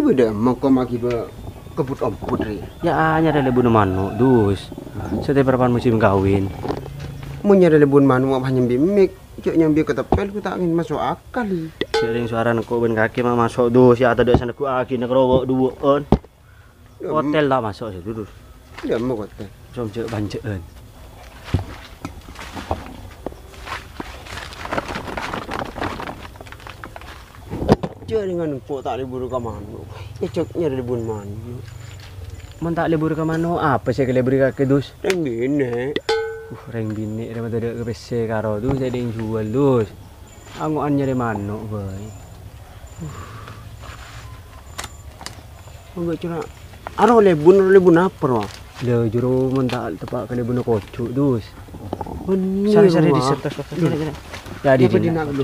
beda mau kau magi ba kebut omput ri. Ya hanya ada lebun mano, dus. Setiap berapa musim kawin. Mun nyari lebun manu apa nyambi mik, cek nyambi ketepel ku tak ingin masuk akal. Sering suara nak ben kaki mah masuk dus ya ada sana ku aki nak rowok dua on. Hotel tak masuk situ dus. Ya mau hotel. Som cek banceun. Cek dengan pok tak libur ke manu. Cek nyari lebun manu. Man tak libur ke mana? Apa sih ke libur ke dus? Reng bine. Reng bini daripada ada ke PC karo dus ada yang jual dus. Angoan nyari mana boy? Enggak cura. Aro lebun apa roh? Le juru man tak tepak ke libur kocok dus. Bener. Sari di sertas. Ya di sini dulu.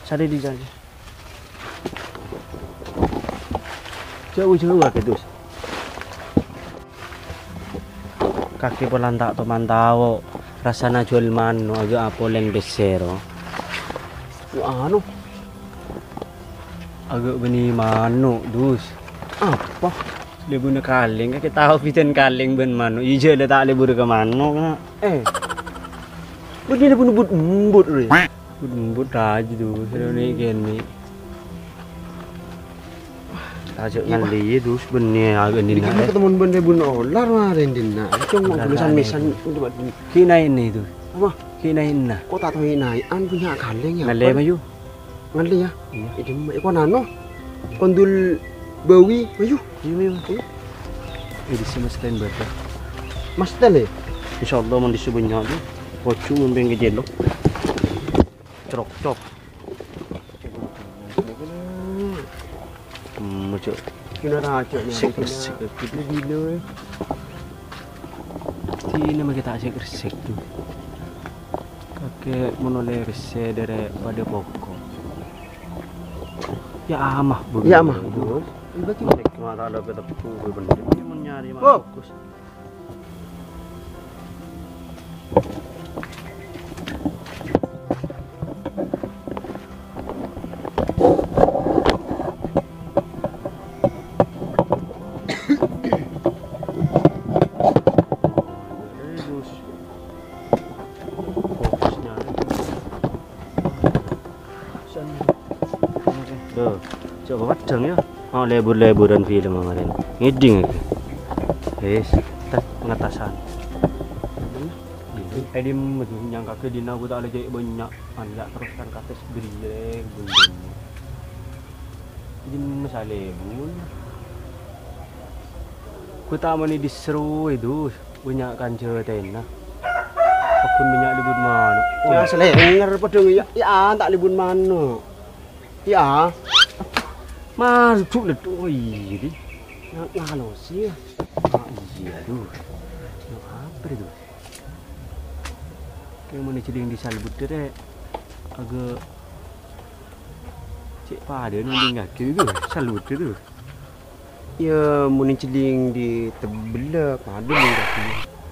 Sari di sana. Jauh-jauh ke dus. Kaki pelan tak pemantau rasanya jual mano agak apa leng besero Anu agak beni mano dus apa lebih kaleng kita tahu pitan kaleng ben mano ije le tak lebur ke mano kena begini pun embut ri embut aja dus ini gini Tajuk ngali dus benih agak ini dina. Ketemu benda bun olar marin dina. Cuma tulisan misan untuk kina ini tu. Apa? Kina inna. Kok tak tahu ini an punya kaleng ya. Ngali mayu. Ngali ya. Iya. Itu ikon anu. Kondul bawi mayu. Iya. Ini sih mas kalian berapa? Mas tele. Insyaallah mau disubuhnya tu. Kocu ngembeng ke jelok. Cerok. Macam kena raja ni. Sik kita gila. Ini mah kita asyik resik tu. Kakek menoleh resik daripada pokok. Ya amah bu. Ya amah. Bagi mata ada kita pukul benda. Ini mencari Oh. fokus. Coba wajang ya. Oh lebur-leburan film kemarin. Ngiding lagi. Wes, tak pengatasan. Ini yang kakek dina aku tak lagi banyak. Anjak teruskan kata segeri bun. Ini masalah lebur. Ku tak mani diseru itu banyak kanca tena. Aku banyak libur mana? Ya selenger padha ya tak libun mano. Ya. Masuk le tu ini. Ngalo sih. Iya aduh. Apa itu? Kayak mana ceding di salbut deh. Agak cek pada nunding kaki tu salbut tu. Ya mun celing di tebel pada ning kaki.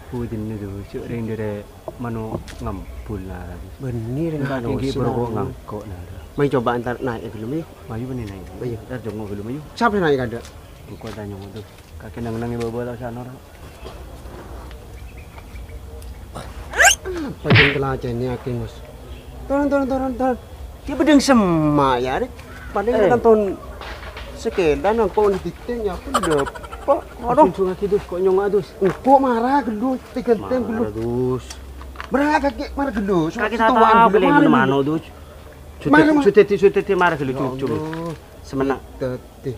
Putin tu cek ring dari mano ngampul lah. Benih ring Ada kaki lagi berokok ngangkok lah. Mai coba antar naik dulu yuk. Mayu benih naik. Ayo. Dah jenguk dulu mayu. Siapa naik kada? Aku tanya tu. Kakek nang ibu bawa sana orang. Paling kelajan ni akin mus. Turun. Dia bedeng semak ya dek. Padahal kan ton sekedan aku ni titiknya pun dapat. Aduh, kaki dus kok nyong adus. Kok marah gedus, tiganteng gedus. Dus. Berapa kaki marah gedus? Kaki tak tahu beli mana dus. Sudah marah dulu cucu. Semenak. Teti.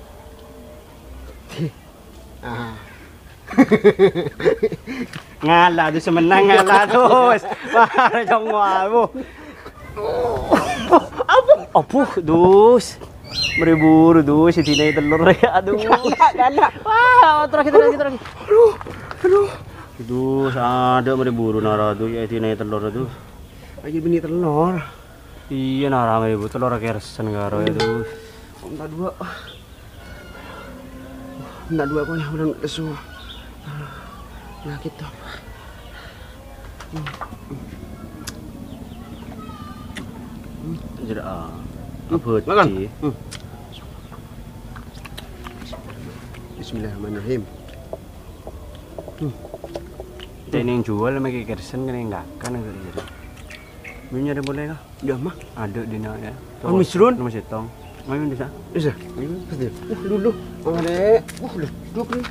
Ngalah tu semenang ngalah dus. Marah jong wabu. Apa dus? Meriburu dus sini telur ya aduh. Galak. Wah, terus kita lagi. Aduh. Dus ada meriburu nara tu ya sini telur tu. Lagi benih telur. Iya nara meribu telur kersen karo ya dus. Enggak dua. Enggak dua kok yang udah lesu. Nah gitu. Jadi apa? Makan. Bismillahirrahmanirrahim. Kita ini yang jual lagi kersen kan yang kan agak jadi. Minyak ada boleh kah? Ya mah. Ada di nak ya. Misrun? Nama setong. Main bisa. Bisa. Betul. Dulu. Ada. Duduk ni.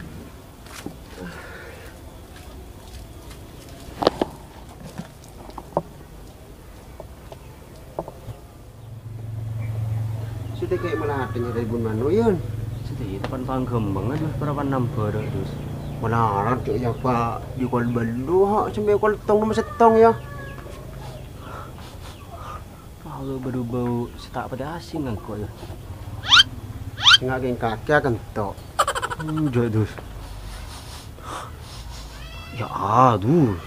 Sudah kayak malah adanya dari bun mano yun. Sedih depan panggembang aduh berapa nambah dah terus. Malah ada ya pak. Jual belu ha sampai kau tong nama setong ya. Kalau bau-bau setak pada asing kan kau ya. Enggak geng kaki akan tok. Dus. Ya dus.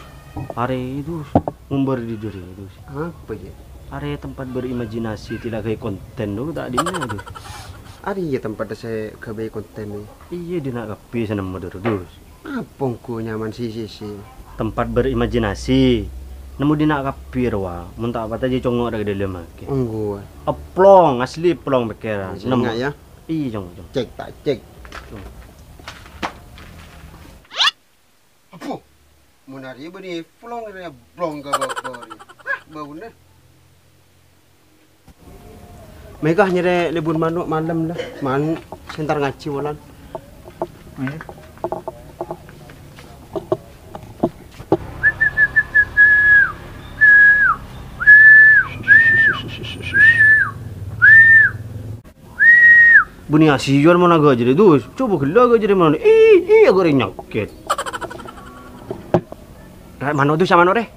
Are itu ngumbar di diri dus. Apa ya? Are tempat berimajinasi tidak kayak konten tu tak ada dus. Ada ya tempat saya kebaik konten ni. Iya di nak kapi sana motor dus. Apa ku nyaman sisi. Tempat berimajinasi. Nemu di nak kapi rawa. Muntah apa tadi congok dah dalam ke. Unggu. Plong asli plong bekeran. Nemu ya. Iya jong. Cek tak cek. Apa? Munari beri flong ni blong ke bawah ni. Bau ni. Megah nyere libur manuk malam lah. Man sentar ngaji walan. Bunyi asih jual mana gak jadi dus. Coba gila gak jadi mana. Agak nyakit. Mana tu sama nore?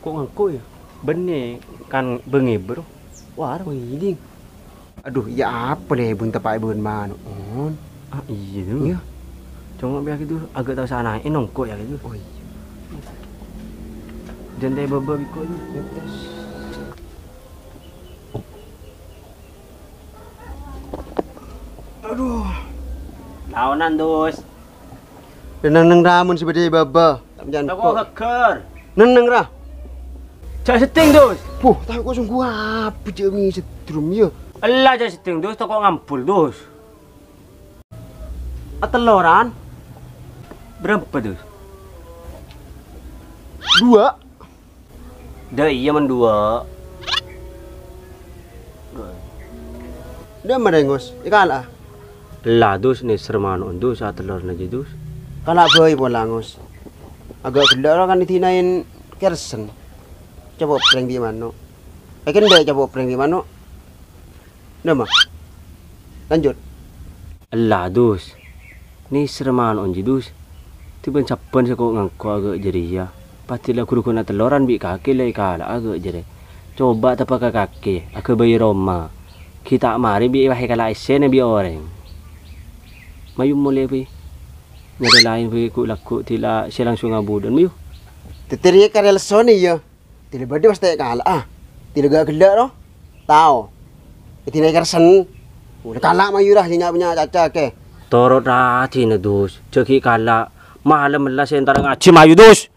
Kok ngaku ya? Benih kan bengi bro. Wah, ini. Aduh, ya apa deh bun tepai bun manuk. Ah iya tu. Ya. Cuma biar gitu agak tahu sana nongko ya gitu. Oh iya. Dan dia baba biko tu. Aduh. Lawanan dus. Neng ramun seperti baba. Tak menjan. Aku hacker. Neng rah. Cak setting dus. Puh, tak kau sungguh apa je ni setrum ya. Allah cak setting dus, tak kau ngampul dus. Ateloran Berapa dus? 2. Dah iya man 2. Dia merengos. Ikala. Lah dus ni serman dus telur na dus. Kala boy bolangos. Agak gila kan ditinain kersen. Coba prank di mana? Kan dia coba prank di mana? Nama. Lanjut. Allah dus. Ni serman dus. Tiba capan saya kok ngangko agak jadi ya. Pastilah kudu kena teloran bi kaki lah kala agak jadi. Coba tapak kaki. Aku bayi Roma. Kita mari bi wahai kala isen bi orang. Mayu mulai bi. Nyari lain bi ku laku tila saya langsung ngabudan mayu. Teteri karel soni ya. Tidak berde pasti kala Tidak gak gila loh. Tahu. Itu naik kersen. Udah kalah mayurah punya caca ke. Torot hati na dus. Ceki kala malam lah saya entar ngaji mayu dus.